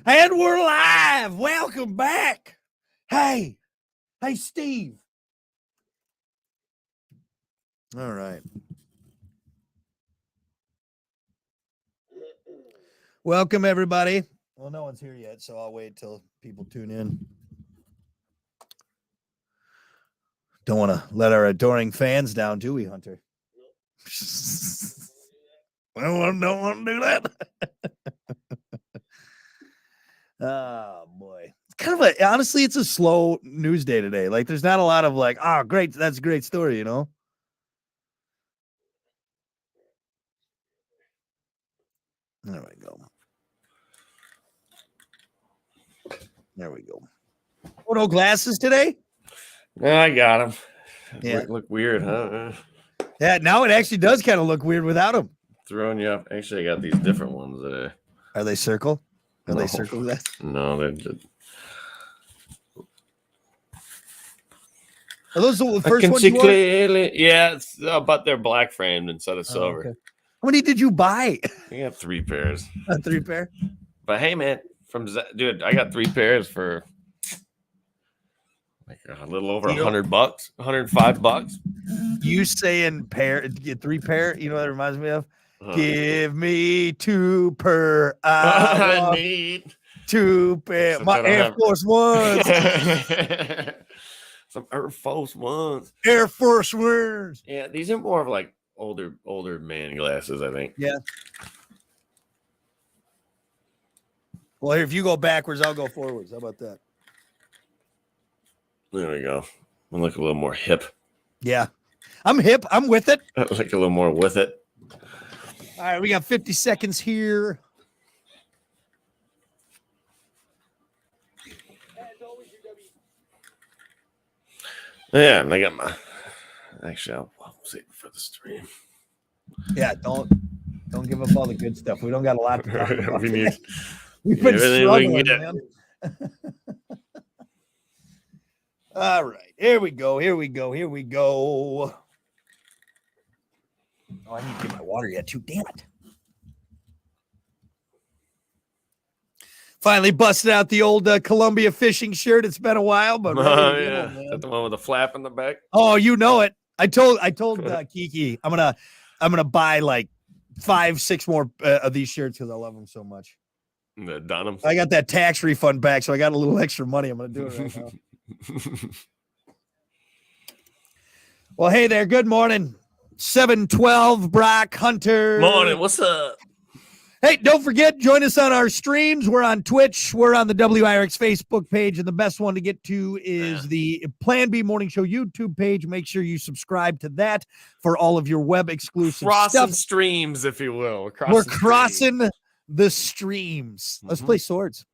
And we're live. Welcome back. Hey, Steve. All right. Welcome, everybody. Well, no one's here yet, so I'll wait till people tune in. Don't want to let our adoring fans down, do we, Hunter? Don't want to do that. Oh boy, it's kind of honestly, it's a slow news day today. Like, there's not a lot of like, oh, great, that's a great story, you know. There we go. There we go. Oh, no glasses today? Yeah, I got them. Yeah. Look weird, huh? Yeah, now it actually does kind of look weird without them. Throwing you up. Actually, I got these different ones today. Are they circle? Are they circle glass? No, they're Are those the first ones you clearly. Yeah, but they're black framed instead of silver. Okay. How many did you buy? I got 3 pairs. 3 pair? But hey, man, dude, I got 3 pairs for like a little over $100, $105. You saying 3 pair? You know what that reminds me of? Give me 2 per. I need 2 pair. My Air Force Ones. Some Air Force Ones. Air Force Ones. Yeah, these are more of like older man glasses, I think. Yeah. Well, if you go backwards, I'll go forwards. How about that? There we go. I look a little more hip. Yeah. I'm hip. I'm with it. I look a little more with it. All right, we got 50 seconds here. Yeah, and I got my. Actually, I'll save it for the stream. Yeah, don't give up all the good stuff. We don't got a lot to talk about. We've been struggling, man. All right, here we go. Oh, I need to get my water yet, too. Damn it. Finally busted out the old Columbia fishing shirt. It's been a while, but yeah. Is that the one with the flap in the back? Oh, you know it. I told Kiki I'm gonna buy like 5-6 more of these shirts because I love them so much. The denim. I got that tax refund back, so I got a little extra money. I'm gonna do it right now. Well, hey there. Good morning. 712 Brock Hunter. Morning. What's up? Hey, don't forget, join us on our streams. We're on Twitch. We're on the WIRX Facebook page. And the best one to get to is the Plan B Morning Show YouTube page. Make sure you subscribe to that for all of your web exclusive stuff. Streams, if you will. We're crossing the streams. Let's play swords.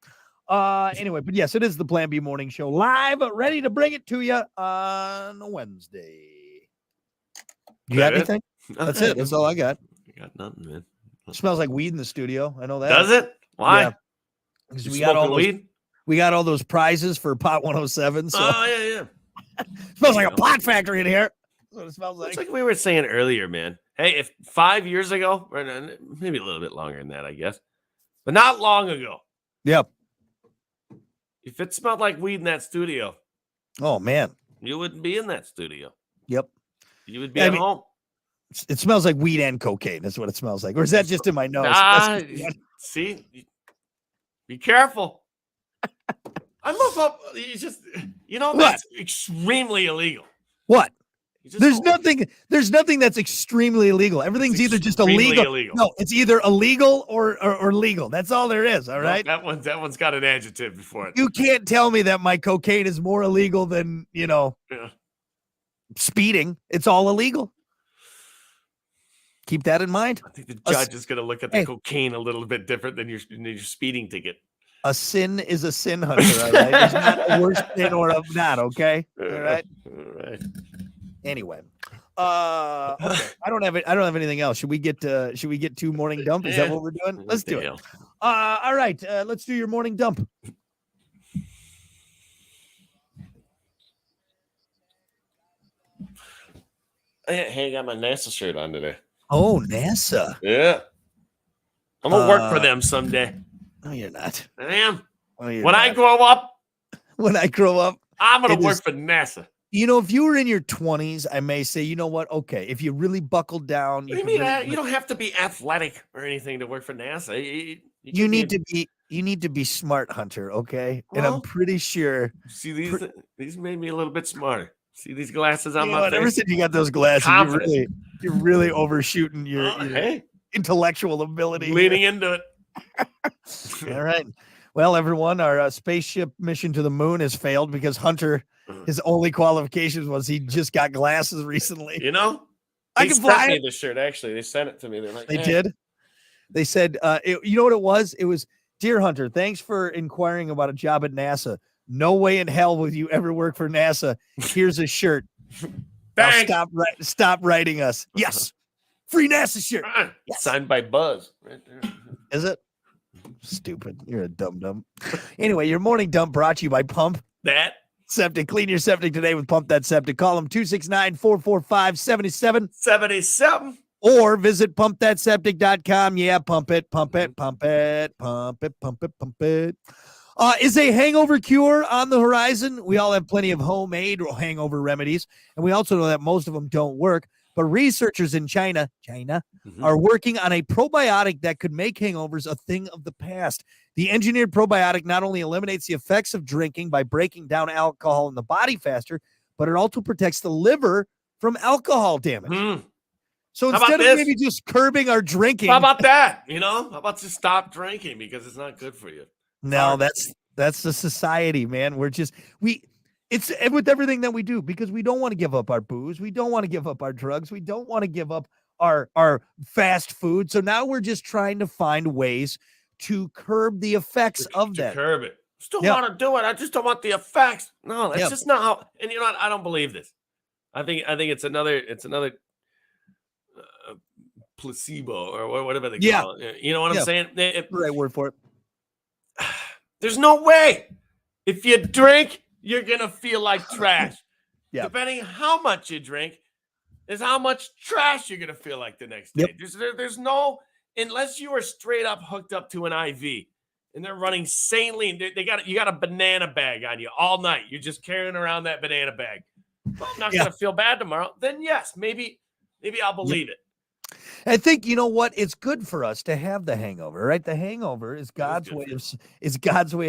Anyway, but yes, it is the Plan B Morning Show live, ready to bring it to you on Wednesday. You got anything? That's it. That's all I got. I got nothing, man. It smells like weed in the studio. I know that. Does it? Why? Yeah. Because we got all weed. We got all those prizes for Pot 107. So. Oh yeah. Smells like a pot factory in here. That's what it smells like. It's like we were saying earlier, man. Hey, if 5 years ago, or maybe a little bit longer than that, I guess, but not long ago. Yep. If it smelled like weed in that studio, oh man, you wouldn't be in that studio. Yep. You would be at home. It smells like weed and cocaine. That's what it smells like. Or is that just in my nose? See, be careful. I love up. That's extremely illegal. What? There's nothing that's extremely illegal. Everything's either just illegal. No, it's either illegal or legal. That's all there is. All right. That one's got an adjective before it. You can't tell me that my cocaine is more illegal than speeding. It's all illegal. Keep that in mind. I think the judge is going to look at the cocaine a little bit different than your speeding ticket. A sin is a sin, Hunter. All right, there's not a worse sin or a not. Okay, all right. Anyway, okay. I don't have anything else. Should we get to morning dump? Is that what we're doing? Let's do it. All right, let's do your morning dump. Hey, I got my NASA shirt on today. Oh, NASA. Yeah. I'm going to work for them someday. No, you're not. I am. No, you're When I not. grow up, When I grow up, I'm going it to work is- for NASA. you know, if you were in your 20s, I may say, you know what? Okay, if you really buckled down, What do you mean? You don't have to be athletic or anything to work for NASA. You you can need be to be you need to be smart, Hunter. Okay, and I'm Well, pretty sure. see these made me a little bit smarter. See these glasses on You know my what? Ever face? since you got those glasses, Confident. you're really overshooting your Hey, intellectual ability. leaning into it. All right. Well, everyone, our spaceship mission to the moon has failed because Hunter, his only qualifications was he just got glasses recently. You know, I they can sent fly. me this shirt. Actually, they sent it to me. They're like, They "Hey." did. They said, you know what it was? It was, Dear Hunter, thanks for inquiring about a job at NASA. No way in hell would you ever work for NASA. Here's a shirt. Now Thanks. stop writing us. Yes. Free NASA shirt. Yes. Signed by Buzz. Right there. Is it? Stupid. You're a dum-dum. Anyway, your morning dump brought to you by Pump That Septic. Clean your septic today with Pump That Septic. Call them 269-445-77 77. or visit pumpthatseptic.com. Yeah, pump it, pump it, pump it, pump it, pump it, pump it. Is a hangover cure on the horizon? We all have plenty of homemade hangover remedies, and we also know that most of them don't work. But researchers in China are working on a probiotic that could make hangovers a thing of the past. The engineered probiotic not only eliminates the effects of drinking by breaking down alcohol in the body faster, but it also protects the liver from alcohol damage. So instead of maybe just curbing our drinking, how about that? How about just stop drinking because it's not good for you? No, that's the society, man. It's with everything that we do because we don't want to give up our booze. We don't want to give up our drugs. We don't want to give up our fast food. So now we're just trying to find ways to curb the effects of that. Curb it. Still want to do it. I just don't want the effects. No, that's just not how. And you know what? I don't believe this. I think it's another placebo or whatever they call it. You know what I'm saying? Right word for it. There's no way. If you drink, you're going to feel like trash. Depending how much you drink is how much trash you're going to feel like the next day. There's no, unless you are straight up hooked up to an IV and they're running sanely, you got a banana bag on you all night. You're just carrying around that banana bag. Well, I'm not going to feel bad tomorrow. Then yes, maybe I'll believe it. I think you know what? It's good for us to have the hangover, right? The hangover is God's way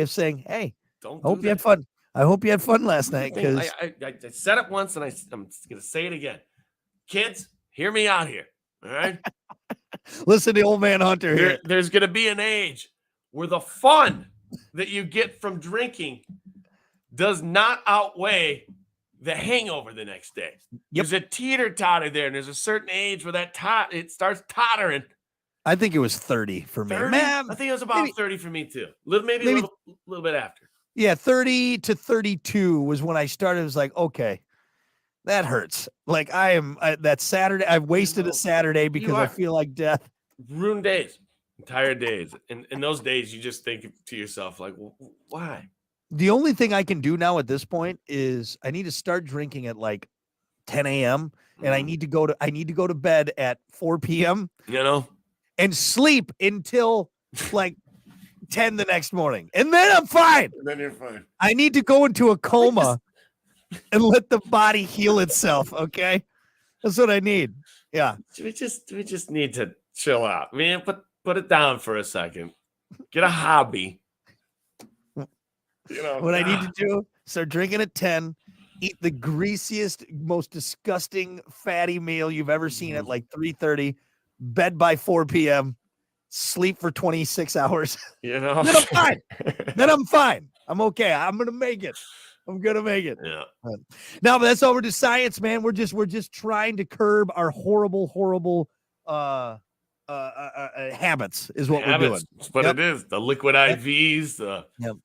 of saying, "Hey, I hope you had fun. I hope you had fun last night." Because I said it once, and I'm going to say it again. Kids, hear me out here. All right, listen to old man Hunter here. There's going to be an age where the fun that you get from drinking does not outweigh the hangover the next day. There's a teeter-totter there, and there's a certain age where it starts tottering. I think it was 30 for me. 30? I think it was about 30 for me too. Maybe a little bit after. Yeah, 30 to 32 was when I started. It was like, okay, that hurts. Like that Saturday, I've wasted a Saturday because I feel like death. Ruined days, entire days. And in those days, you just think to yourself, like, well, why? The only thing I can do now at this point is I need to start drinking at like 10 a.m. and I need to go to bed at 4 p.m. And sleep until like 10 the next morning. And then I'm fine. And then you're fine. I need to go into a coma and let the body heal itself. Okay. That's what I need. Yeah. We just need to chill out. Man, put it down for a second. Get a hobby. What I need to do, start drinking at 10, eat the greasiest, most disgusting, fatty meal you've ever seen at like 3:30, bed by 4 p.m., sleep for 26 hours. Then I'm fine. I'm okay. I'm going to make it. Yeah. Now, but that's over to science, man. We're just trying to curb our horrible habits is what we're doing. That's what it is. The liquid IVs, Yep.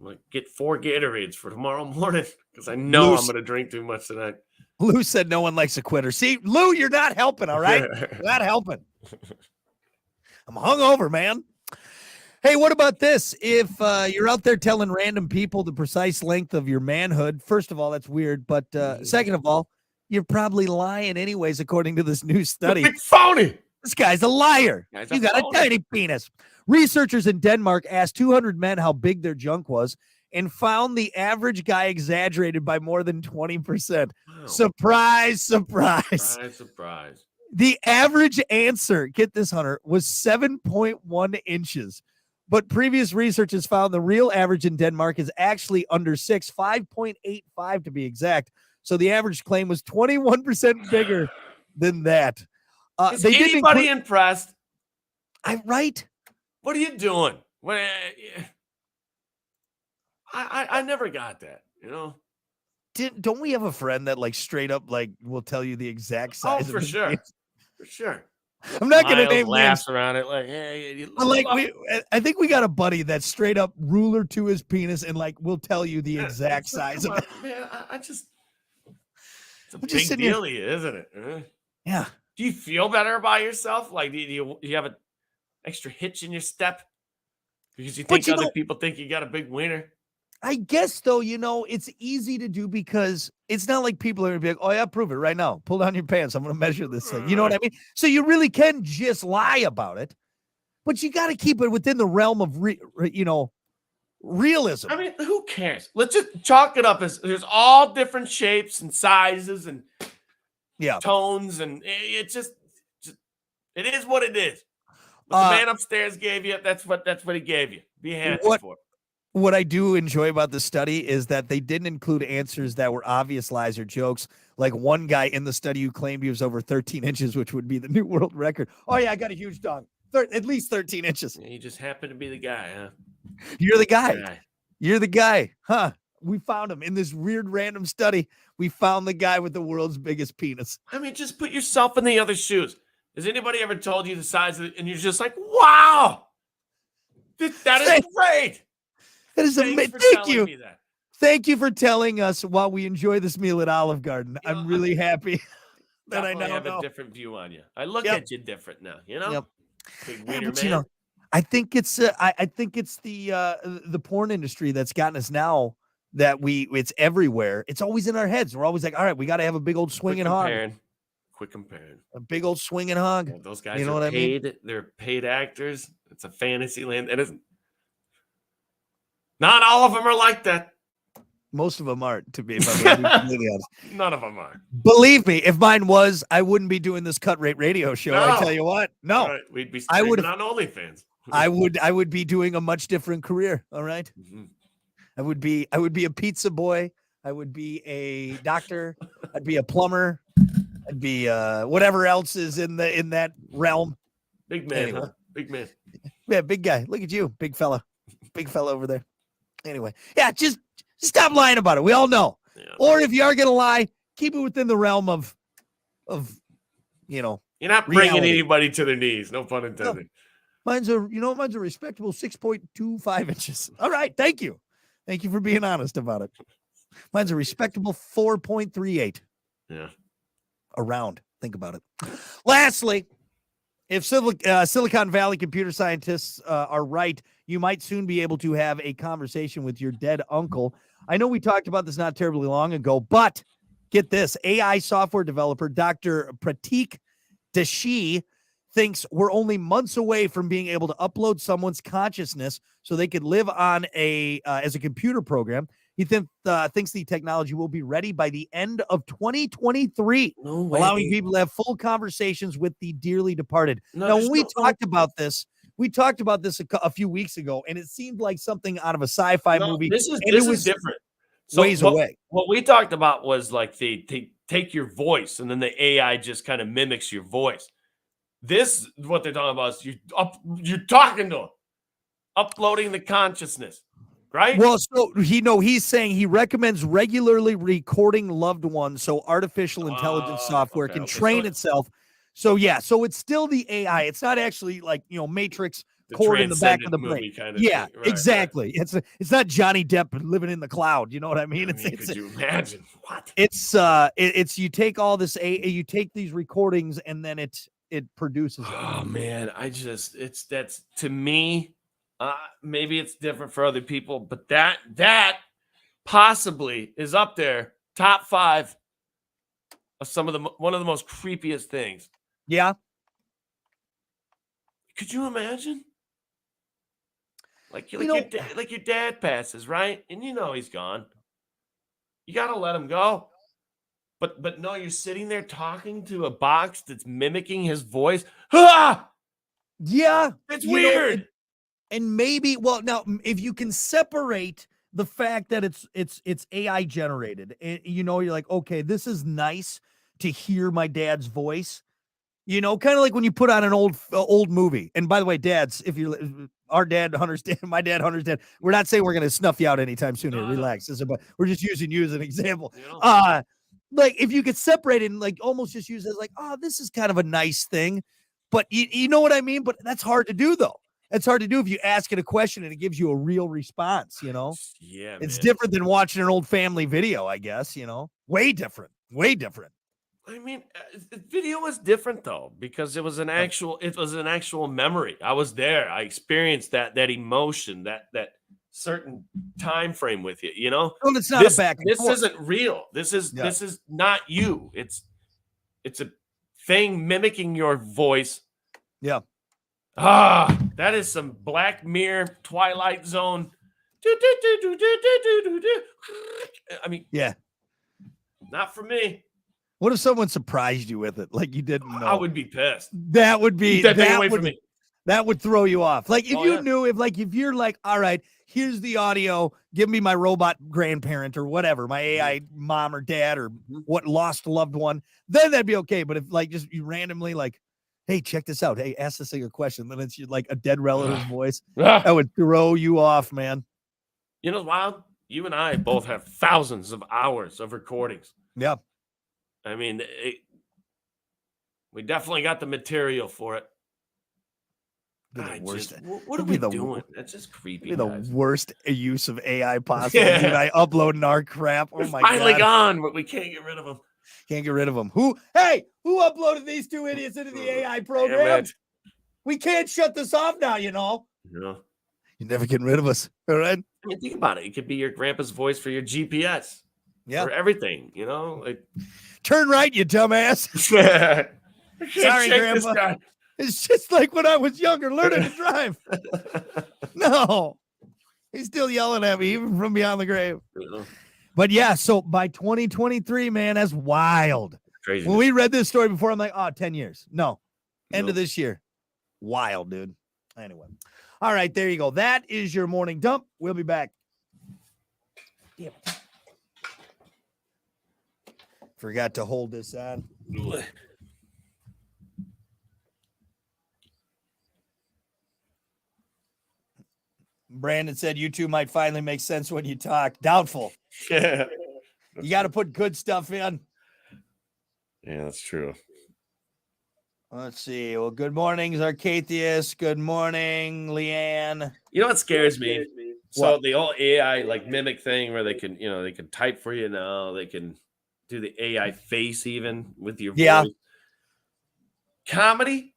Like get 4 Gatorades for tomorrow morning because I know I'm going to drink too much tonight. Lou said no one likes a quitter. See, Lou, you're not helping, all right? You're not helping. I'm hungover, man. Hey, what about this? If you're out there telling random people the precise length of your manhood, first of all, that's weird. But second of all, you're probably lying anyways, according to this new study. Big phony. This guy's a liar. Guy's you a got phony. a tiny penis. Researchers in Denmark asked 200 men how big their junk was and found the average guy exaggerated by more than 20%. Wow. Surprise, surprise. Surprise, surprise. The average answer, get this, Hunter, was 7.1 inches. But previous research has found the real average in Denmark is actually under 6, 5.85 to be exact. So the average claim was 21% bigger than that. Is anybody impressed? Right? What are you doing? I never got that, you know? Don't we have a friend that like straight up like will tell you the exact size? Oh, for sure. Penis? For sure. I'm not going to name laughs names. around it like, hey, I think we got a buddy that's straight up ruler to his penis and like will tell you the exact size of it. Man, it's a big deal to you, isn't it? Yeah. Do you feel better about yourself? Like, do you have an extra hitch in your step because you think other people think you got a big wiener? I guess, though, it's easy to do because it's not like people are going to be like, oh, yeah, prove it right now. Pull down your pants. I'm going to measure this thing. You know what I mean? So you really can just lie about it, but you got to keep it within the realm of, realism. I mean, who cares? Let's just chalk it up as there's all different shapes and sizes and tones. And it is what it is. What the man upstairs gave you, that's what he gave you. Be handsome for it. What I do enjoy about the study is that they didn't include answers that were obvious lies or jokes. Like one guy in the study who claimed he was over 13 inches, which would be the new world record. Oh, yeah, I got a huge dong. At least 13 inches. Yeah, you just happen to be the guy, huh? You're the guy. You're the guy. Huh? We found him in this weird random study. We found the guy with the world's biggest penis. I mean, just put yourself in the other shoes. Has anybody ever told you the size of it and you're just like, wow, that is great. That is amazing. Thank you. Thank you for telling us while we enjoy this meal at Olive Garden. I'm really happy that I now have a different view on you. I look at you different now, Big wiener man. I think it's the porn industry that's gotten us now that it's everywhere. It's always in our heads. We're always like, all right, we got to have a big old swinging hog. Quick comparing. A big old swinging hog. Yeah, those guys are paid. I mean? They're paid actors. It's a fantasy land. It isn't. Not all of them are like that. Most of them aren't, to be completely honest. None of them are. Believe me, if mine was, I wouldn't be doing this cut rate radio show. I tell you what. No. Right. We'd be streaming on OnlyFans. I would be doing a much different career. All right. Mm-hmm. I would be a pizza boy. I would be a doctor. I'd be a plumber. I'd be whatever else is in that realm. Big man, huh? Big man. Yeah, big guy. Look at you, big fella over there. Anyway, yeah, just stop lying about it. We all know. Yeah. Or if you are gonna lie, keep it within the realm of You're not bringing anybody to their knees. No pun intended. No. Mine's a respectable 6.25 inches. All right, thank you for being honest about it. Mine's a respectable 4.38. Yeah. Around. Think about it. Lastly, if Silicon Valley computer scientists are right, you might soon be able to have a conversation with your dead uncle. I know we talked about this not terribly long ago, but get this. AI software developer Dr. Pratik Dashi thinks we're only months away from being able to upload someone's consciousness so they could live on as a computer program. He thinks the technology will be ready by the end of 2023, allowing people to have full conversations with the dearly departed. Now, when we talked about this a few weeks ago, and it seemed like something out of a sci-fi movie. This is different. Ways away. What we talked about was like they take your voice, and then the AI just kind of mimics your voice. This, what they're talking about, is you're talking to them, uploading the consciousness. Right. Well, so he's saying he recommends regularly recording loved ones so artificial intelligence software can train itself. So it's still the AI. It's not actually like Matrix cord in the back of the brain. Kind of thing. Right, exactly. Right. It's not Johnny Depp living in the cloud. You know what I mean? Could you imagine what? It's you take all this you take these recordings and then it produces. Oh man, that's to me. Maybe it's different for other people, but that possibly is up there, top 5 of one of the most creepiest things. Yeah. Could you imagine? Like your dad passes, right? And he's gone. You got to let him go. But no, you're sitting there talking to a box that's mimicking his voice. Ah! Yeah. It's weird. And maybe, well, now if you can separate the fact that it's AI generated, and you're like, okay, this is nice to hear my dad's voice. Kind of like when you put on an old movie. And by the way, dads, if our dad Hunter's dad, my dad Hunter's dad, we're not saying we're going to snuff you out anytime soon. No, relax. But we're just using you as an example. You Like if you could separate it and like almost just use it as like, oh, this is kind of a nice thing. But you know what I mean? But that's hard to do though. It's hard to do if you ask it a question and it gives you a real response, Yeah, it's different than watching an old family video, I guess, way different. I mean, video was different though, because it was an actual memory. I was there. I experienced that emotion, that certain time frame with you, Well, it's not a back and this forth. Isn't real. This is not you. It's a thing mimicking your voice. Yeah. That is some Black Mirror Twilight Zone. I mean, yeah, not for me. What if someone surprised you with it, like you didn't know? I would be pissed. That would be that would throw you off. Like if you knew, if you're like, all right, here's the audio, give me my robot grandparent or whatever, my AI mom or dad or what lost loved one, then that'd be okay. But if like just you randomly like, hey, check this out. Hey, ask this a question. Then it's like a dead relative's voice. That would throw you off, man. You know, wild. You and I both have thousands of hours of recordings. Yeah. I mean, we definitely got the material for it. What are we doing? That's just creepy. The worst use of AI possible. Yeah. Dude, I uploading our crap. Oh my god. Finally gone, but we can't get rid of them. Can't get rid of them. Who uploaded these two idiots into the AI program? We can't shut this off now, Yeah. You're never getting rid of us. All right. I mean, think about it. It could be your grandpa's voice for your GPS. Yeah. For everything, like turn right, you dumbass. Sorry, Grandpa. It's just like when I was younger, learning to drive. No. He's still yelling at me, even from beyond the grave. But yeah, so by 2023, man, that's wild. Crazy. When we read this story before, I'm like, 10 years. No. End of this year. Wild, dude. Anyway. All right, there you go. That is your morning dump. We'll be back. Damn it. Forgot to hold this on. Brandon said you two might finally make sense when you talk. Doubtful. Yeah. You got to put good stuff in. Yeah, that's true. Let's see. Well, good morning, Zarcathius. Good morning, Leanne. You know what scares me? So the old AI like mimic thing where they can, they can type for you now. They can do the AI face even with your voice. Comedy.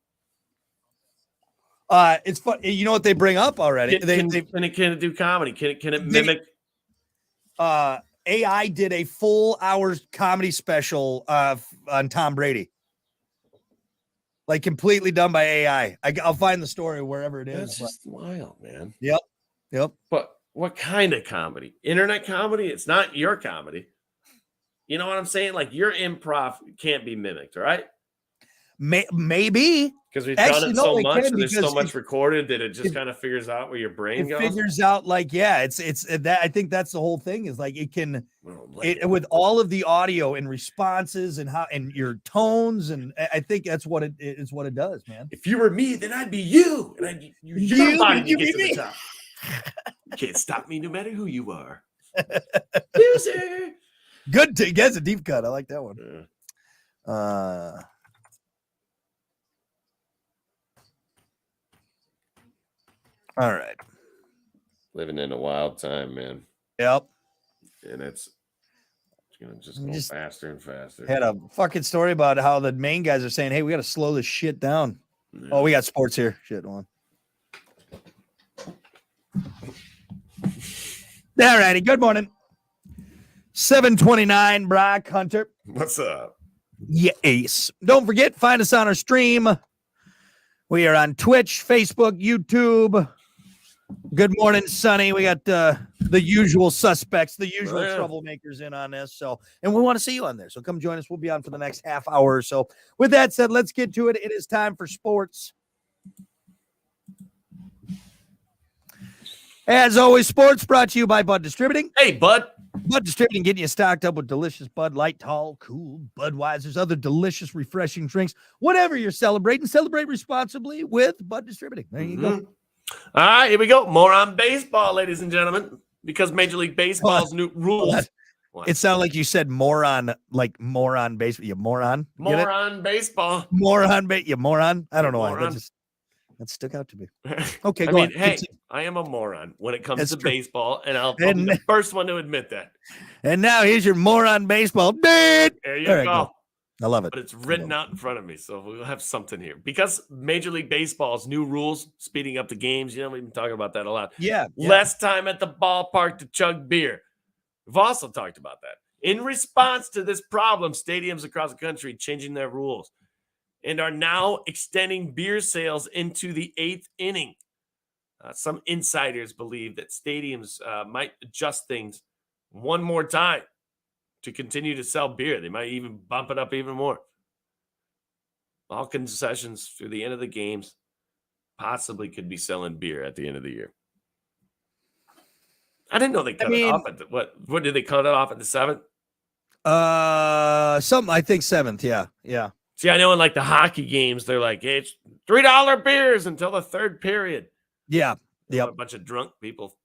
It's fun. You know what they bring up already? Can it do comedy? Can it mimic? AI did a full hour comedy special on Tom Brady. Like completely done by AI. I'll find the story wherever it is. That's just wild, man. Yep. But what kind of comedy? Internet comedy? It's not your comedy. You know what I'm saying? Like your improv can't be mimicked, right? Maybe. Because we've done it so much and there's so much recorded that it just kind of figures out where your brain goes. It figures out it's that. I think that's the whole thing is like it can with all of the audio and responses and your tones. And I think that's what it is, what it does, man. If you were me, then I'd be you. And your body to get to the top. You can't stop me no matter who you are. Loser. Good. That's a deep cut. I like that one. Yeah. All right. Living in a wild time, man. Yep. And it's going to just go faster and faster. Had a fucking story about how the main guys are saying, hey, we got to slow this shit down. Yeah. Oh, we got sports here. Shit on. All righty. Good morning. 729, Brock Hunter. What's up? Yes. Don't forget, find us on our stream. We are on Twitch, Facebook, YouTube, Good morning, Sonny. We got the usual suspects, the usual yeah. troublemakers in on this. So, and we want to see you on there. So come join us. We'll be on for the next half hour or so. With that said, let's get to it. It is time for sports. As always, sports brought to you by Bud Distributing. Hey, Bud. Bud Distributing, getting you stocked up with delicious Bud Light, tall, cool, Budweiser's, other delicious, refreshing drinks. Whatever you're celebrating, celebrate responsibly with Bud Distributing. There you go. All right, here we go. More on baseball, ladies and gentlemen, because Major League Baseball's new rules. It sounded like you said moron, like moron baseball. You moron. More on baseball. You moron. I don't know why. That stuck out to me. Okay, go on. Hey, I am a moron when it comes to baseball, and I'll be the first one to admit that. And now here's your moron baseball. There you go. I love it. But it's written out in front of me, so we'll have something here. Because Major League Baseball's new rules, speeding up the games, we've been talking about that a lot. Yeah. Less time at the ballpark to chug beer. We've also talked about that. In response to this problem, stadiums across the country changing their rules and are now extending beer sales into the 8th inning. Some insiders believe that stadiums might adjust things one more time to continue to sell beer. They might even bump it up even more. All concessions through the end of the games possibly could be selling beer at the end of the year. I didn't know they cut it off at what did they cut it off at the 7th? I think 7th, yeah. See, I know in like the hockey games, they're like, hey, it's $3 beers until the 3rd period. Yeah. A bunch of drunk people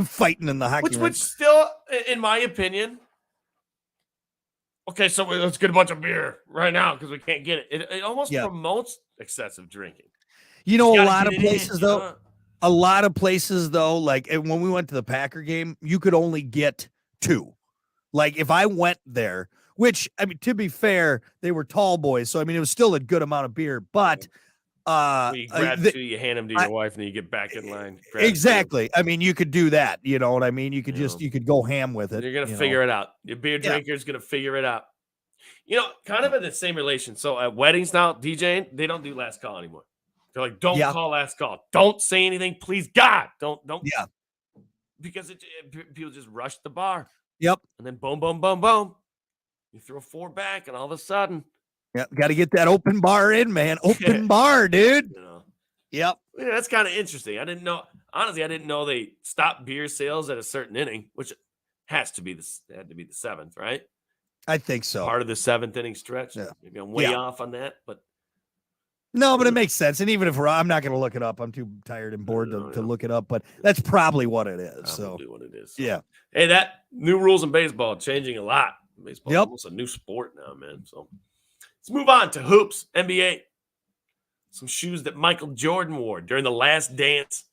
fighting in the hockey. Which still, in my opinion, okay, so let's get a bunch of beer right now because we can't get it. It almost promotes excessive drinking. You know, a lot of places, though, like when we went to the Packer game, you could only get 2. Like if I went there, which, I mean, to be fair, they were tall boys. So, I mean, it was still a good amount of beer, but you grab 2, you hand them to your wife, and then you get back in line. Exactly. I mean, you could do that. You know what I mean? You could you could go ham with it. You're going to figure it out. Your beer drinker is going to figure it out. You know, kind of in the same relation. So at weddings now, DJing, they don't do last call anymore. They're like, don't call last call. Don't say anything. Please, God. Don't. Yeah. Because people just rush the bar. Yep. And then boom, boom, boom, boom. You throw 4 back, and all of a sudden. Yep. Got to get that open bar in, man. Open bar, dude. You know. Yep. Yeah, that's kind of interesting. I didn't know. Honestly, I didn't know they stopped beer sales at a certain inning, which had to be the 7th, right? I think so. Part of the 7th inning stretch. Yeah. Maybe I'm way off on that, but no, but it makes sense. And even if I'm not going to look it up, I'm too tired and bored to look it up. But that's probably what it is. Probably what it is. So. Yeah. Hey, that new rules in baseball changing a lot. Baseball is almost a new sport now, man. So let's move on to hoops, NBA. Some shoes that Michael Jordan wore during the Last Dance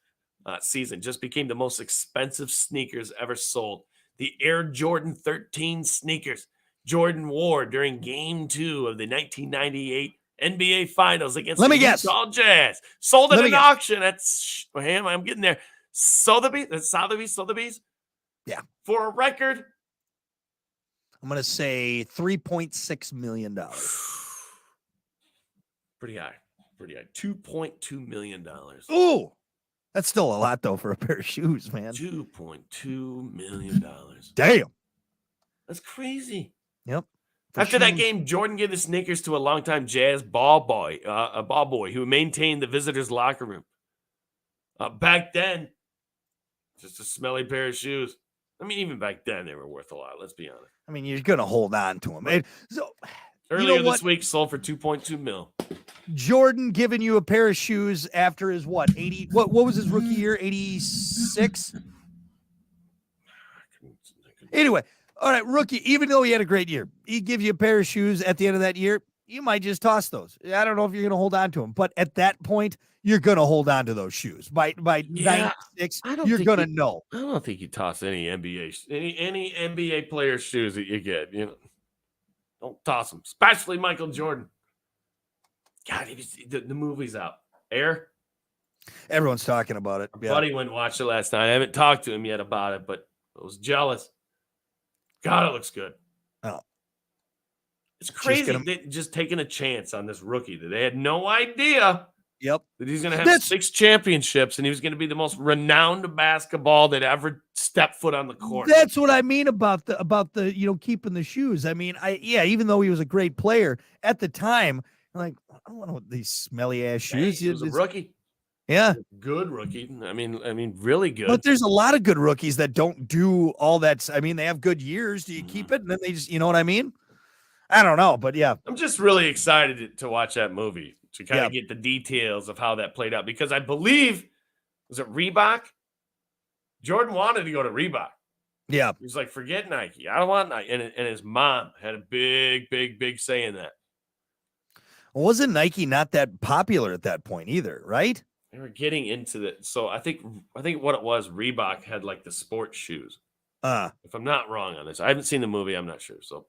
season just became the most expensive sneakers ever sold. The Air Jordan 13 sneakers Jordan wore during Game 2 of the 1998 NBA Finals against the Utah Jazz. Sold at an auction at I'm getting there. Sotheby's. Yeah. For a record, I'm going to say $3.6 million. Pretty high. $2.2 million. Ooh. That's still a lot, though, for a pair of shoes, man. $2.2 million. Damn. That's crazy. Yep. After that game, Jordan gave the sneakers to a longtime Jazz ball boy who maintained the visitors' locker room. Back then, just a smelly pair of shoes. I mean, even back then, they were worth a lot. Let's be honest. I mean, you're going to hold on to them. Earlier this week, sold for $2.2 million. Jordan giving you a pair of shoes after his 80? What was his rookie year? 86? Anyway, all right, rookie, even though he had a great year, he gives you a pair of shoes at the end of that year, you might just toss those. I don't know if you're going to hold on to them, but at that point, you're going to hold on to those shoes. By 96, you're going to know. I don't think you toss any NBA player shoes that you get. You know, don't toss them, especially Michael Jordan. God, the movie's out. Air. Everyone's talking about it. My buddy went and watched it last night. I haven't talked to him yet about it, but I was jealous. God, it looks good. Oh. It's crazy. They just taking a chance on this rookie that they had no idea Yep. That he's going to have 6 championships, and he was going to be the most renowned basketball that ever stepped foot on the court. That's what I mean about the keeping the shoes. I mean, even though he was a great player at the time, I'm like, I don't want these smelly ass shoes. He was a rookie. Yeah. Good rookie. I mean, really good. But there's a lot of good rookies that don't do all that. I mean, they have good years. Do you keep it? And then they just, you know what I mean? I don't know, but yeah. I'm just really excited to watch that movie to kind of get the details of how that played out, because I believe, was it Reebok? Jordan wanted to go to Reebok. Yeah. He was like, forget Nike. I don't want Nike. And his mom had a big, big, big say in that. Well, wasn't Nike not that popular at that point either, right? They were getting into that. So I think what it was, Reebok had like the sports shoes. If I'm not wrong on this. I haven't seen the movie. I'm not sure. So,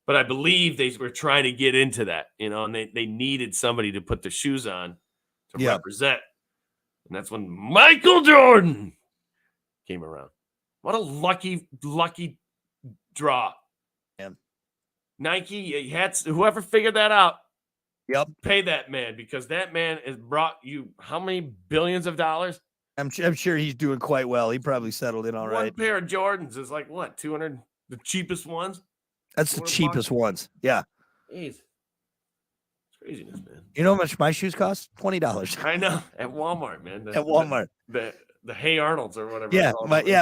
but I believe they were trying to get into that, and they needed somebody to put the shoes on to represent. And that's when Michael Jordan came around. What a lucky draw. Yeah. Nike, whoever figured that out, pay that man, because that man has brought you how many billions of dollars? I'm sure he's doing quite well. He probably settled in all right. One pair of Jordans is like what, 200? The cheapest ones? That's the cheapest ones. Yeah. Jeez. It's craziness, man. You know how much my shoes cost? $20. I know. At Walmart, man. At Walmart. The Hey Arnolds or whatever. Yeah,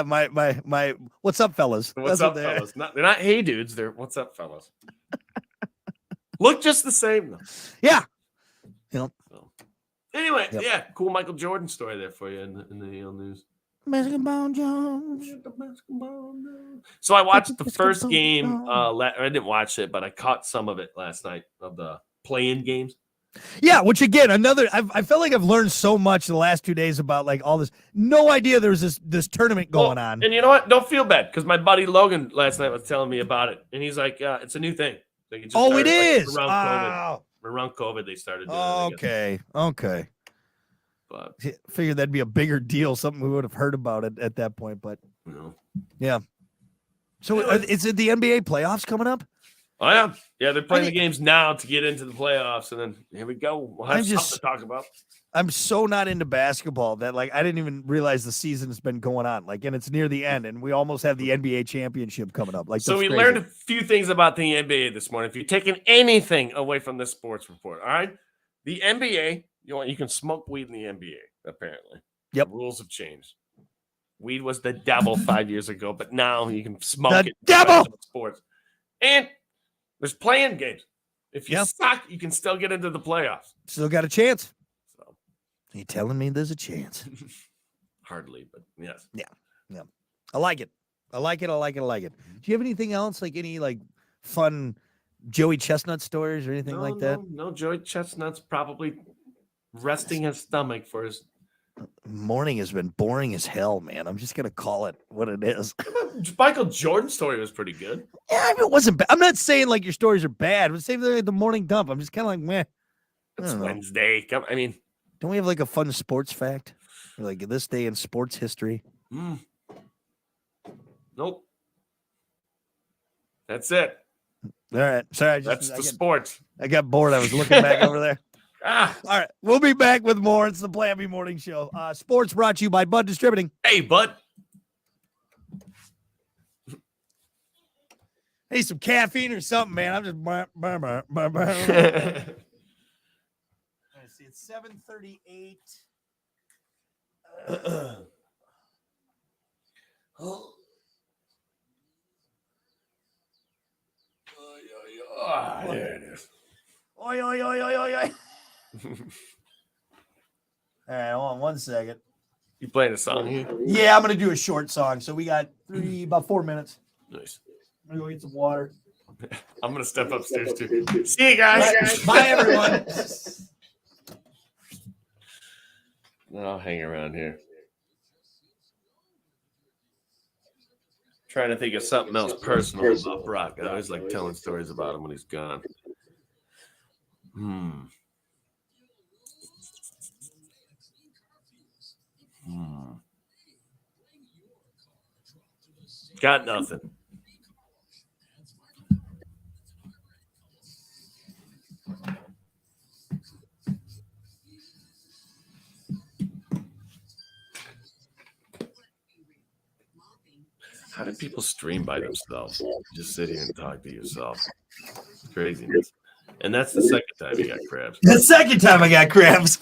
my what's up, fellas? What's up, fellas? They're not Hey Dudes. They're what's up, fellas. Look just the same though. Yeah. So, anyway, cool Michael Jordan story there for you in the news. Basketball Jones. So I watched the first game. I didn't watch it, but I caught some of it last night of the play-in games. Yeah, which again, I felt like I've learned so much in the last 2 days about like all this. No idea there was this tournament going on. And you know what? Don't feel bad, because my buddy Logan last night was telling me about it, and he's like, it's a new thing. Like it started, it is around COVID. Around COVID, they started doing it. Okay. But figured that'd be a bigger deal, something we would have heard about it at that point. But yeah. So is it the NBA playoffs coming up? Oh yeah, they're playing the games now to get into the playoffs, and then here we go. We'll have something to talk about. I'm so not into basketball that like I didn't even realize the season has been going on. Like, and it's near the end, and we almost have the NBA championship coming up. Like, so we learned a few things about the NBA this morning. If you're taking anything away from this sports report, all right, the NBA, you can smoke weed in the NBA. Apparently, the rules have changed. Weed was the devil 5 years ago, but now you can smoke it. Devil Sports, and there's playing games. If you suck, you can still get into the playoffs. Still got a chance. So, you telling me there's a chance? Hardly, but yes. Yeah. I like it. I like it. Do you have anything else, like any like fun Joey Chestnut stories or anything like that? No, Joey Chestnut's probably resting his stomach for his morning has been boring as hell, man. I'm just gonna call it what it is. Michael Jordan's story was pretty good. Yeah, I mean, it wasn't bad. I'm not saying like your stories are bad, but same thing like the morning dump. I'm just kind of like, meh. It's Wednesday. I mean, don't we have like a fun sports fact? Or like this day in sports history? Nope. That's it. All right. Sorry. That's the sports. I got bored. I was looking back over there. All right. We'll be back with more. It's the Plan B Morning Show. Sports brought to you by Bud Distributing. Hey, Bud. Hey, some caffeine or something, man. I'm just. Let's see. It's 7:38. There it is. Oi. All right, hold on 1 second. You playing a song here? Yeah, I'm gonna do a short song. So we got about 4 minutes. Nice. I'm gonna go get some water. I'm gonna step upstairs too. See you guys. Bye everyone. I'll hang around here. Trying to think of something else personal about Brock. I always like telling stories about him when he's gone. Got nothing. How do people stream by themselves? Just sit here and talk to yourself. Craziness. And that's the second time you got crabs. The second time I got crabs.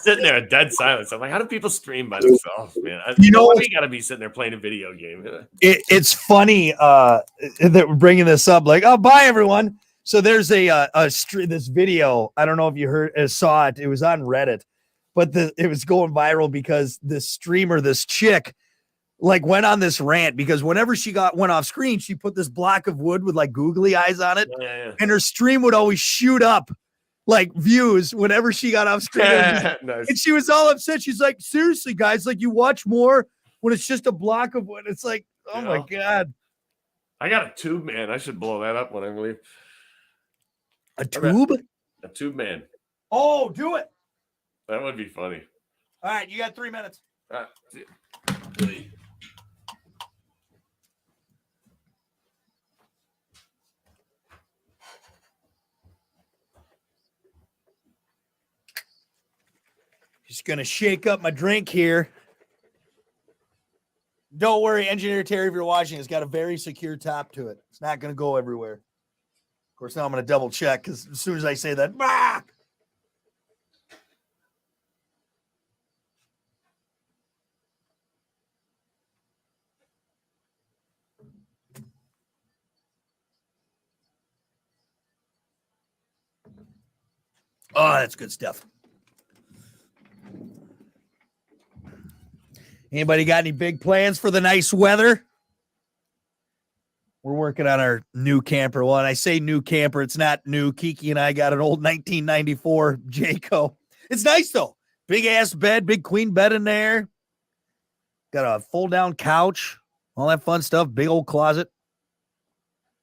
Sitting there in dead silence. I'm like, how do people stream by themselves, man? You got to be sitting there playing a video game. It's funny that we're bringing this up. Like, oh, bye everyone. So there's this video. I don't know if you saw it. It was on Reddit, but it was going viral because this streamer, this chick, like went on this rant because whenever she went off screen, she put this block of wood with like googly eyes on it, and her stream would always shoot up like views whenever she got off screen. Nice. And she was all upset. She's like, seriously, guys, like you watch more when it's just a block of wood. It's like, oh my God. I got a tube man. I should blow that up when I leave. A tube? A tube man. Oh, do it. That would be funny. All right, you got 3 minutes. Just going to shake up my drink here. Don't worry, Engineer Terry, if you're watching, it's got a very secure top to it. It's not going to go everywhere. Of course, now I'm going to double check because as soon as I say that, oh, that's good stuff. Anybody got any big plans for the nice weather? We're working on our new camper. Well, and I say new camper, it's not new. Kiki and I got an old 1994 Jayco. It's nice, though. Big ass bed, big queen bed in there. Got a fold down couch, all that fun stuff. Big old closet.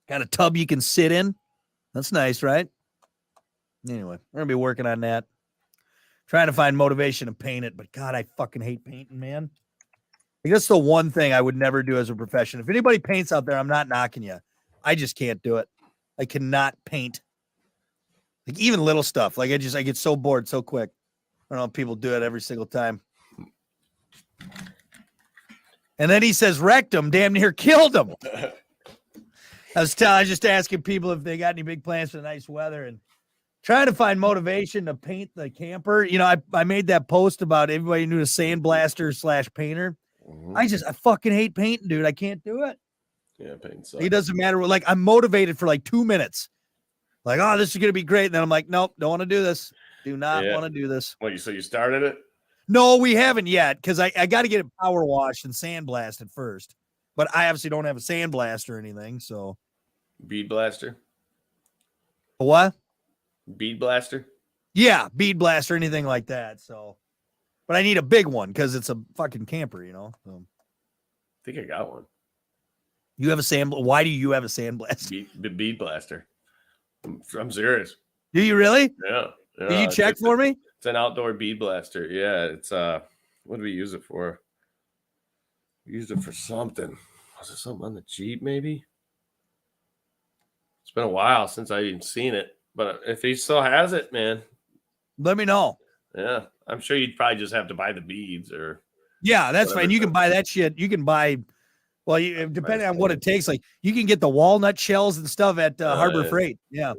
Got a tub you can sit in. That's nice, right? Anyway, we're going to be working on that. Trying to find motivation to paint it, but God, I fucking hate painting, man. I guess the one thing I would never do as a profession. If anybody paints out there, I'm not knocking you. I just can't do it. I cannot paint. Like even little stuff. Like I get so bored so quick. I don't know if people do it every single time. And then he says wrecked him, damn near killed him. I was just asking people if they got any big plans for the nice weather and trying to find motivation to paint the camper. You know, I made that post about everybody knew a sandblaster / painter. I fucking hate painting, dude. I can't do it. Yeah, painting sucks. It doesn't matter. Like I'm motivated for like 2 minutes. Like, oh, this is gonna be great. And then I'm like, nope, don't want to do this. Do not want to do this. What, so you started it? No, we haven't yet because I got to get it power washed and sandblasted first. But I obviously don't have a sandblaster or anything. So bead blaster. What? Bead blaster? Yeah, bead blaster, anything like that. So, but I need a big one because it's a fucking camper, you know. So. I think I got one. You have a Why do you have a sandblaster? Bead blaster. I'm serious. Do you really? Yeah. Do you check for me? It's an outdoor bead blaster. Yeah, it's what do we use it for? We used it for something. Was it something on the Jeep? Maybe. It's been a while since I've even seen it. But if he still has it, man, let me know. Yeah, I'm sure you'd probably just have to buy the beads or. Yeah, that's fine. You can buy that shit. You can buy, well, depending on what it takes. Like you can get the walnut shells and stuff at Harbor Freight. Yeah.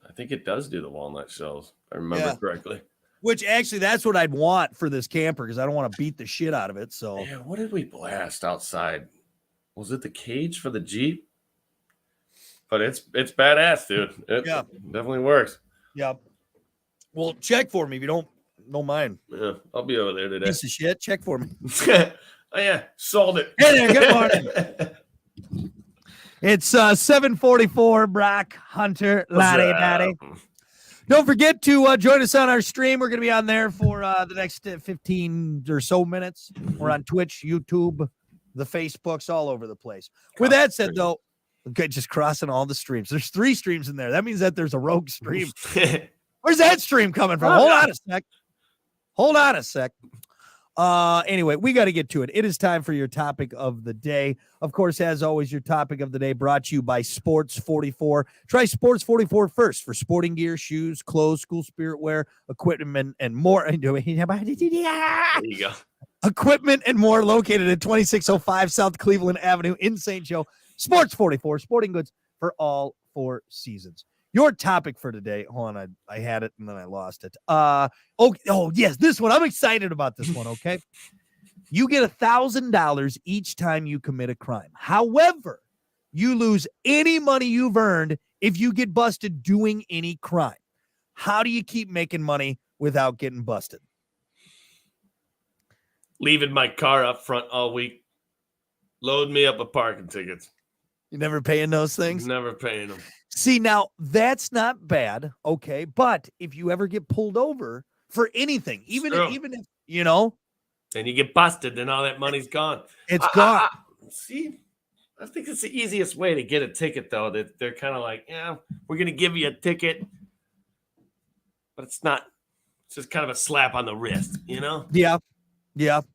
I think it does do the walnut shells. If I remember correctly. Which actually, that's what I'd want for this camper because I don't want to beat the shit out of it. So. Yeah, what did we blast outside? Was it the cage for the Jeep? But it's badass, dude. It definitely works. Yep. Well, check for me if you don't mind. Yeah, I'll be over there today. Piece of shit. Check for me. Oh yeah, sold it. Hey there, good morning. It's 7:44. Brock Hunter, laddie. Don't forget to join us on our stream. We're going to be on there for the next 15 or so minutes. We're on Twitch, YouTube, the Facebooks, all over the place. With that said, though. Okay, just crossing all the streams. There's 3 streams in there. That means that there's a rogue stream. Where's that stream coming from? Hold on a sec. Anyway, we got to get to it. It is time for your topic of the day. Of course, as always, your topic of the day brought to you by Sports 44. Try Sports 44 first for sporting gear, shoes, clothes, school spirit wear, equipment, and more. There you go. equipment, and more, located at 2605 South Cleveland Avenue in St. Joe. Sports 44, sporting goods for all 4 seasons. Your topic for today, hold on, I had it and then I lost it. Yes, this one. I'm excited about this one, okay? You get $1,000 each time you commit a crime. However, you lose any money you've earned if you get busted doing any crime. How do you keep making money without getting busted? Leaving my car up front all week. Load me up with parking tickets. You never paying those things? Never paying them. See, now that's not bad, okay? But if you ever get pulled over for anything, even if you know, and you get busted, then all that money's gone. It's gone. I think it's the easiest way to get a ticket, though. That they're kind of like, yeah, we're gonna give you a ticket, but it's not. It's just kind of a slap on the wrist, you know? Yeah.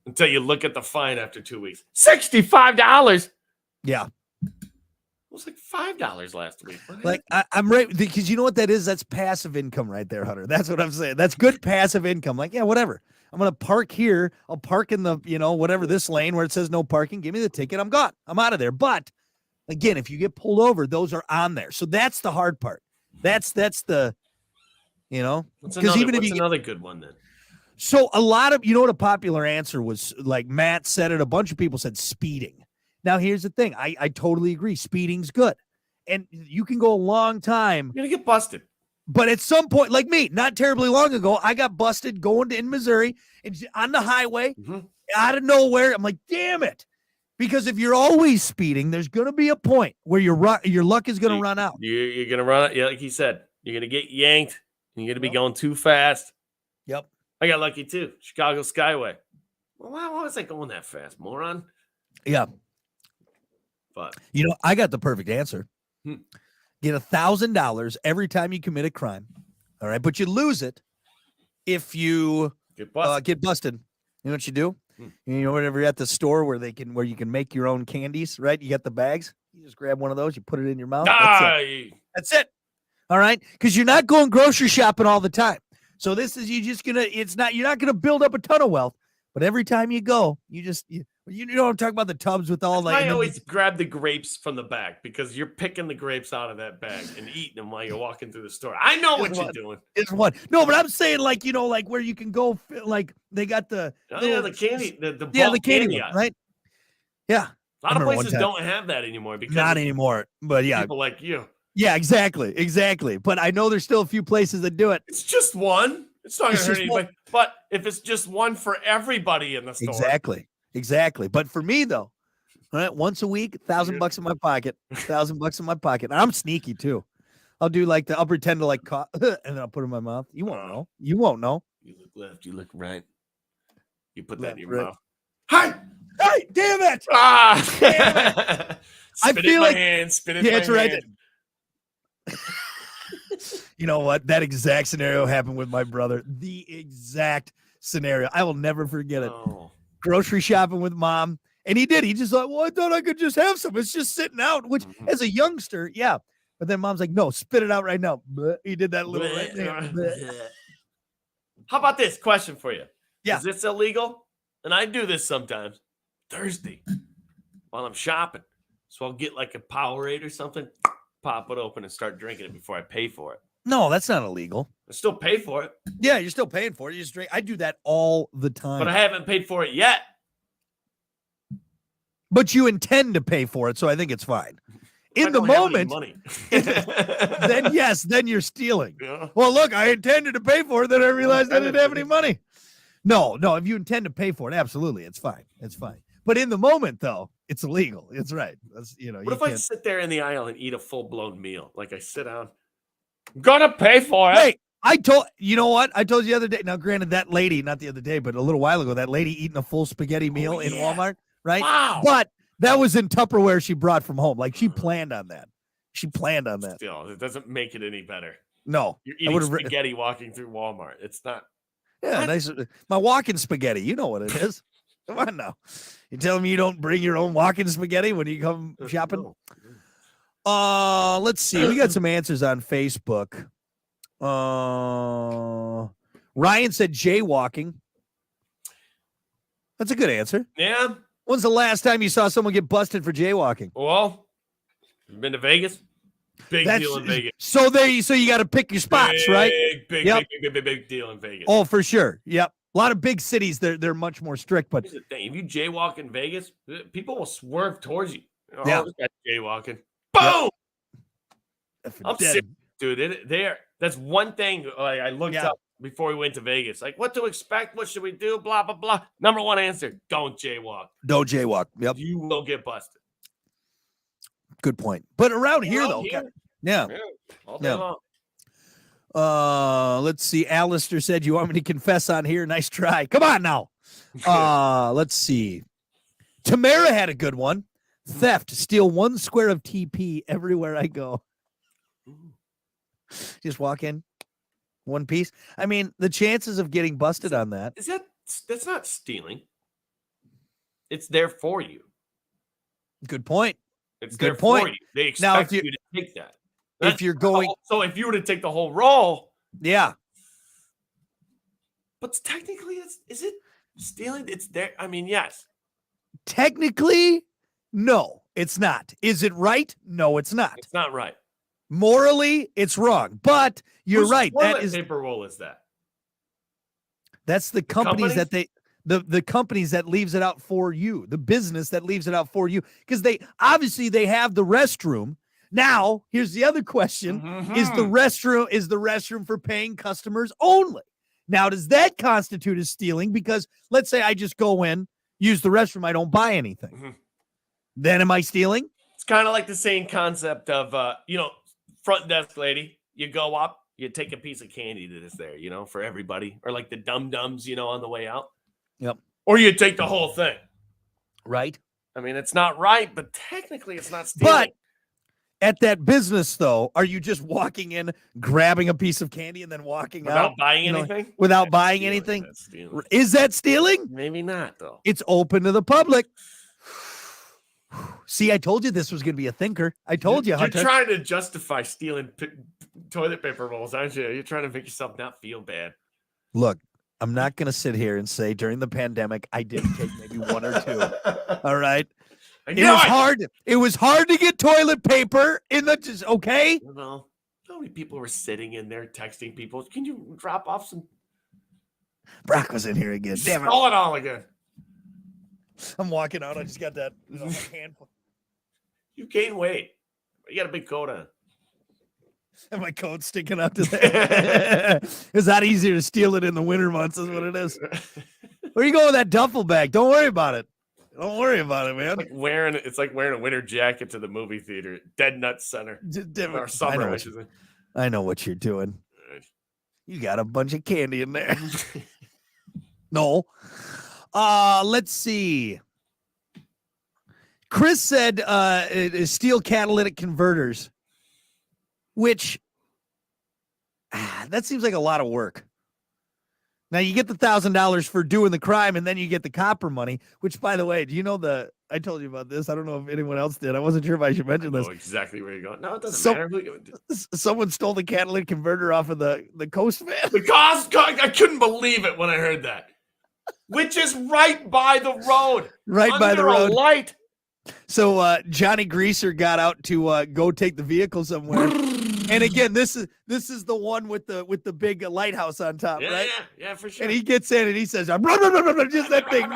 Until you look at the fine after 2 weeks, $65. Yeah. It was like $5 last week. Like I'm right, because you know what that is? That's passive income right there, Hunter. That's what I'm saying. That's good passive income. Like, yeah, whatever. I'm gonna park here. I'll park in the, whatever, this lane where it says no parking. Give me the ticket. I'm gone. I'm out of there. But again, if you get pulled over, those are on there. So that's the hard part. That's the, because even if you another good one then. So a lot of, what a popular answer was, like Matt said it, a bunch of people said speeding. Now, here's the thing. I totally agree. Speeding's good. And you can go a long time. You're going to get busted. But at some point, like me, not terribly long ago, I got busted going in Missouri and on the highway out of nowhere. I'm like, damn it. Because if you're always speeding, there's going to be a point where your luck is going to run out. You're going to run out. Yeah, like he said, you're going to get yanked. And you're going to be going too fast. Yep. I got lucky too. Chicago Skyway. Well, why was I going that fast, moron? Yeah. But I got the perfect answer. Get $1,000 every time you commit a crime. All right, but you lose it if you get busted. You know what you do? Whenever you're at the store where you can make your own candies, right? You got the bags. You just grab one of those. You put it in your mouth. That's it. All right, because you're not going grocery shopping all the time. So this is you're not gonna build up a ton of wealth, but every time you go, you know I'm talking about, the tubs with all I always grab the grapes from the back because you're picking the grapes out of that bag and eating them while you're walking through the store. I know what you're doing. It's one. No, but I'm saying like where you can go, like they got the the candy, the candy one, right? Yeah. A lot of places don't have that anymore because not anymore. But yeah, people like you. Yeah, exactly. But I know there's still a few places that do it. It's just one. It's not going to hurt anybody. But if it's just one for everybody in the store. Exactly. But for me, though, all right, once a week, $1,000 in my pocket, $1,000 in my pocket. And I'm sneaky, too. I'll do I'll pretend to cough, and then I'll put it in my mouth. You won't know. You won't know. You look left, you look right. You put that in your mouth. Hey, damn it. Damn it. Spit it in my hand. Spit it in my hand. Right. You know what? That exact scenario happened with my brother. The exact scenario. I will never forget it. Oh. Grocery shopping with mom. And he did. He just thought, well, I thought I could just have some. It's just sitting out, which as a youngster, yeah. But then mom's like, no, spit it out right now. He did that little right there. How about this question for you? Yeah. Is this illegal? And I do this sometimes. Thursday while I'm shopping. So I'll get like a Powerade or something, pop it open and start drinking it before I pay for it. No, that's not illegal. I still pay for it. Yeah, you're still paying for it. You just drink. I do that all the time. But I haven't paid for it yet. But you intend to pay for it, so I think it's fine. In the moment, then yes, then you're stealing. Yeah. Well, look, I intended to pay for it, then I realized I didn't have any money. No, if you intend to pay for it, absolutely, it's fine. It's fine. But in the moment, though, it's illegal. It's right. That's, what if I sit there in the aisle and eat a full-blown meal? Like I sit down, I'm gonna pay for it. Hey, you know what? I told you the other day. Now, granted, that lady, not the other day, but a little while ago, that lady eating a full spaghetti meal in Walmart, right? Wow. But that was in Tupperware she brought from home. Like she planned on that. Still, it doesn't make it any better. No. You're eating spaghetti walking through Walmart. It's not. Yeah, nice. My walking spaghetti. You know what it is. Come on now. You telling me you don't bring your own walking spaghetti when you come shopping? Let's see. We got some answers on Facebook. Ryan said jaywalking. That's a good answer. Yeah. When's the last time you saw someone get busted for jaywalking? Well, you been to Vegas? Big deal in Vegas. So you got to pick your spots, right? Big deal in Vegas. Oh, for sure. Yep. A lot of big cities, they're much more strict. But here's the thing: if you jaywalk in Vegas, people will swerve towards you. Oh, yeah. this guy's jaywalking. Boom! Yep. I'm serious, dude. That's one thing I looked up before we went to Vegas. Like, what to expect? What should we do? Blah, blah, blah. Number one answer: don't jaywalk. Don't jaywalk. Yep. You will get busted. Good point. But around here, though. Yeah. All day long. Let's see. Alistair said, "You want me to confess on here? Nice try. Come on now." Let's see. Tamara had a good one. Theft. Steal 1 square of TP everywhere I go. Just walk in, one piece. I mean, the chances of getting busted on that's not stealing. It's there for you. Good point. It's good for you. They expect you to take that. If you're going, so if you were to take the whole roll, yeah. But technically, is it stealing? It's there. I mean, yes. Technically, no, it's not. Is it right? No, it's not. It's not right. Morally, it's wrong. But you're right. That is paper roll. Is that? That's the companies that the companies that leaves it out for you. The business that leaves it out for you, because they have the restroom. Now, here's the other question: Is the restroom for paying customers only? Now, does that constitute as stealing? Because let's say I just go in, use the restroom, I don't buy anything. Then am I stealing? It's kind of like the same concept of front desk lady. You go up, you take a piece of candy that is there, for everybody, or like the dum-dums, on the way out. Yep. Or you take the whole thing. Right. I mean, it's not right, but technically it's not stealing. But at that business, though, are you just walking in, grabbing a piece of candy, and then walking out without buying anything? Without buying anything? Is that stealing? Maybe not, though. It's open to the public. See, I told you this was going to be a thinker. I told you, Hunter. You're trying to justify stealing toilet paper rolls, aren't you? You're trying to make yourself not feel bad. Look, I'm not going to sit here and say during the pandemic I did take maybe 1 or 2. All right. It was hard. It was hard to get toilet paper okay. Well, how many people were sitting in there texting people? Can you drop off some? Brock was in here again. Damn it! Stall it all again. I'm walking out. I just got that handful. You gain weight. You got a big coat on. And my coat's sticking out to that. It's not easier to steal it in the winter months, is what it is. Where you going with that duffel bag? Don't worry about it. Don't worry about it, man. It's like wearing a winter jacket to the movie theater. Dead Nut Center. Or summer, I know what you're doing. You got a bunch of candy in there. No. Let's see. Chris said steel catalytic converters, which that seems like a lot of work. Now you get the $1,000 for doing the crime, and then you get the copper money, which, by the way, do you know I told you about this. I don't know if anyone else did. I wasn't sure if I should mention this. Exactly where you're going. No, it doesn't matter. Someone stole the catalytic converter off of the Coast van. I couldn't believe it when I heard that. Which is right by the road. Right by the road. Light. So Johnny Greaser got out to go take the vehicle somewhere. And again, this is the one with the big lighthouse on top, right? Yeah, for sure. And he gets in and he says, just that thing.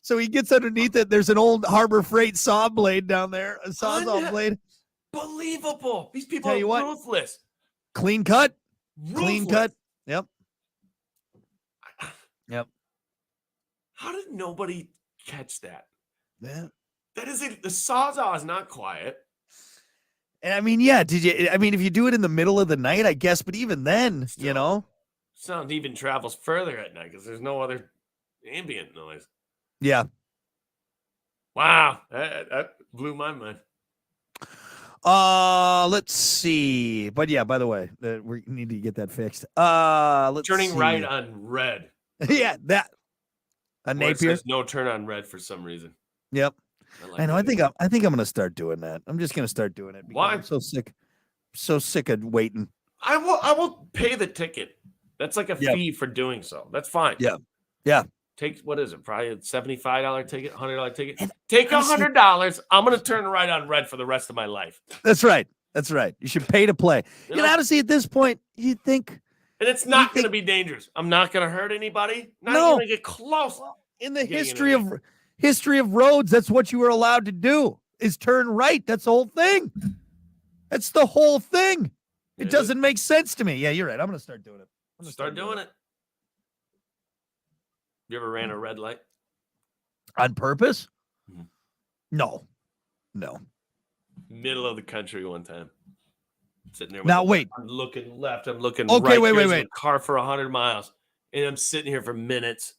So he gets underneath it. There's an old Harbor Freight saw blade down there, a sawzall blade. Believable. These people are ruthless. Clean cut. Ruthless. Clean cut. Yep. How did nobody catch that? Yeah. That is it. The sawzall is not quiet. And I mean, if you do it in the middle of the night, I guess, but even then, sound even travels further at night because there's no other ambient noise. Yeah. Wow. That blew my mind. Let's see. But yeah, by the way, we need to get that fixed. Let's Turning see. right on red. Yeah, that. A Napier. Says no turn on red for some reason. Yep. I know. I think I'm going to start doing that. I'm just going to start doing it. Why? I'm so sick of waiting. I will pay the ticket. That's like a fee for doing so. That's fine. Yeah. Take, what is it? Probably a $75 ticket, $100 ticket. And Take honestly, $100. I'm going to turn right on red for the rest of my life. That's right. That's right. You should pay to play. You You know? know, honestly, at this point, you think. And it's not going to be dangerous. I'm not going to hurt anybody. Not even going to get close. Well, in the Getting history of roads, that's what you were allowed to do, is turn right. That's the whole thing. That's the whole thing. It doesn't make sense to me. Yeah, you're right. I'm going to start doing it. I'm going to start doing it. You ever ran a red light? On purpose? Mhm. No. Middle of the country one time. Sitting there. Now, wait. I'm looking left. I'm looking Okay, right. wait. A car for 100 miles. And I'm sitting here for minutes.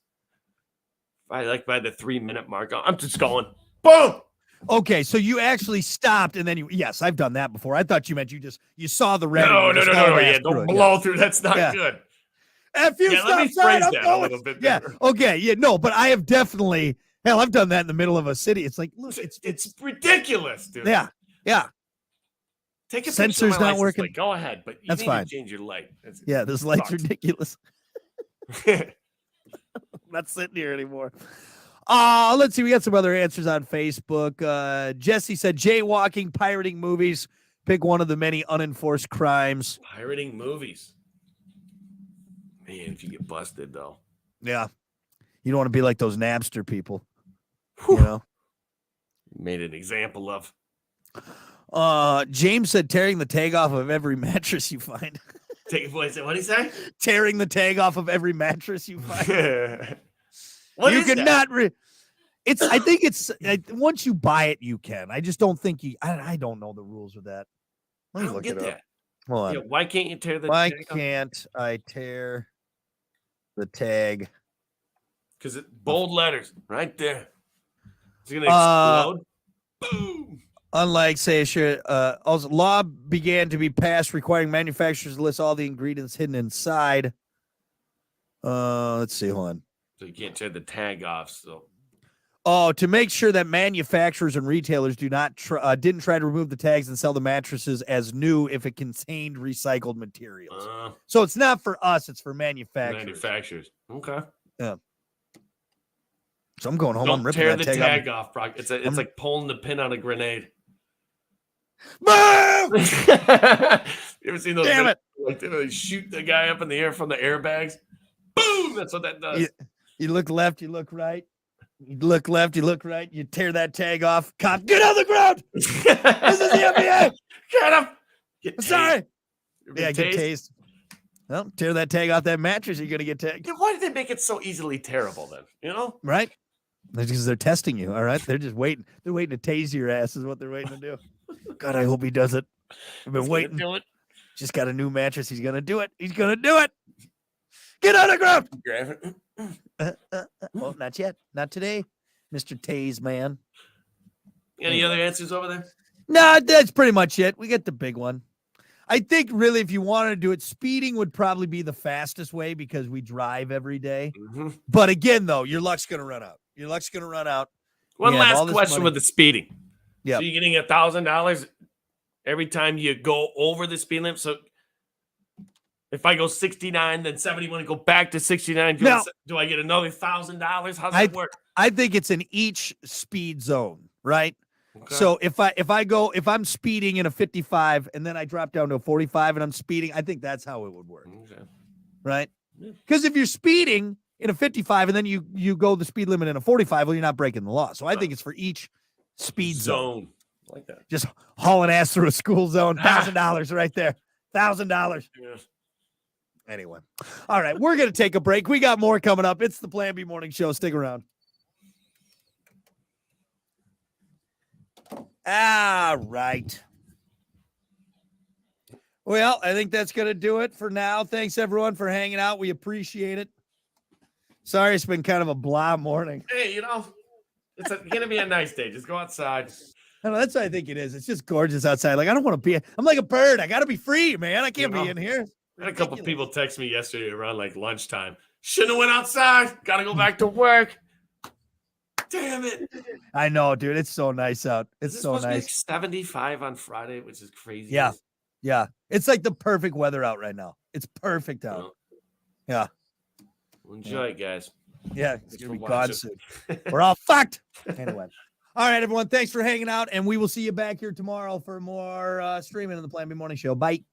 By the 3-minute mark, I'm just going, boom. Okay, so you actually stopped and then yes, I've done that before. I thought you meant you saw the red. No. Yeah, don't blow through. That's not good. If you let me phrase that a little bit better. Okay. Yeah. No, but I have definitely. Hell, I've done that in the middle of a city. It's like, look, it's ridiculous, dude. Yeah. Take a sensor's picture of my not license working. plate. Go ahead, but you That's need fine. to change your light. This light's ridiculous. I'm not sitting here anymore. Let's see. We got some other answers on Facebook. Jesse said jaywalking, pirating movies. Pick one of the many unenforced crimes. Pirating movies. Man, if you get busted, though. Yeah. You don't want to be like those Napster people. Whew. You know? Made an example of. James said tearing the tag off of every mattress you find. What did he say? Tearing the tag off of every mattress you find. You cannot. I think it's once you buy it, you can. I just don't think I don't know the rules with that. Let me look it up. Hold on. Yeah, why can't you tear the tag Why off? can't I tear the tag? Because it's bold letters right there. It's going to explode. Boom. Unlike, say, also law began to be passed requiring manufacturers to list all the ingredients hidden inside. Let's see. Hold on. So you can't tear the tag off. So. Oh, to make sure that manufacturers and retailers didn't try to remove the tags and sell the mattresses as new if it contained recycled materials. So it's not for us; it's for manufacturers. Okay. Yeah. So I'm going home. Don't I'm ripping tear that the tag off, Brock. It's like pulling the pin on a grenade. Boom! You ever seen those? Damn it! Like they shoot the guy up in the air from the airbags. Boom! That's what that does. You look left, you look right. You look left, you look right. You tear that tag off. Cop, get on the ground! This is the NBA! Get him! Sorry. Yeah, get tased. Well, tear that tag off that mattress. You're gonna get tagged. Why did they make it so easily terrible then? You know, right? Because they're testing you. All right, they're just waiting. They're waiting to tase your ass. Is what they're waiting to do. God, I hope he does it. I've been waiting. Do it. Just got a new mattress. He's gonna do it. He's gonna do it. Get on the ground. Grab it. Well, not yet. Not today, Mr. Tase man. Any other answers over there? No, that's pretty much it. We get the big one. I think really, if you wanted to do it, speeding would probably be the fastest way because we drive every day. Mm-hmm. But again, though, your luck's going to run out. Your luck's going to run out. One last question with the speeding. Yeah. So you're getting $1,000 every time you go over the speed limit. So if I go 69, then 71, and go back to 69, do I get another $1,000? How's that work? I think it's in each speed zone, right? Okay. So if I'm speeding in a 55 and then I drop down to a 45 and I'm speeding, I think that's how it would work. Okay. Right? Because if you're speeding in a 55 and then you go the speed limit in a 45, well, you're not breaking the law. So I think it's for each speed zone. Like that. Just hauling ass through a school zone. $1,000 right there. $1,000. Yeah. Anyway. All right. We're going to take a break. We got more coming up. It's the Plan B Morning Show. Stick around. All right. Well, I think that's going to do it for now. Thanks, everyone, for hanging out. We appreciate it. Sorry, it's been kind of a blah morning. Hey, it's going to be a nice day. Just go outside. I know, that's what I think it is. It's just gorgeous outside. Like, I don't want to be – I'm like a bird. I got to be free, man. I can't be in here. I had a couple people text me yesterday around, like, lunchtime. Shouldn't have went outside. Got to go back to work. Damn it. I know, dude. It's so nice out. It's so nice. Like 75 on Friday, which is crazy. Yeah. Yeah. It's like the perfect weather out right now. It's perfect out. Yeah. Well, enjoy it, guys. Yeah, it's Thanks gonna be for God watching. soon. We're all fucked. Anyway. All right, everyone. Thanks for hanging out, and we will see you back here tomorrow for more streaming in the Plan B Morning Show. Bye.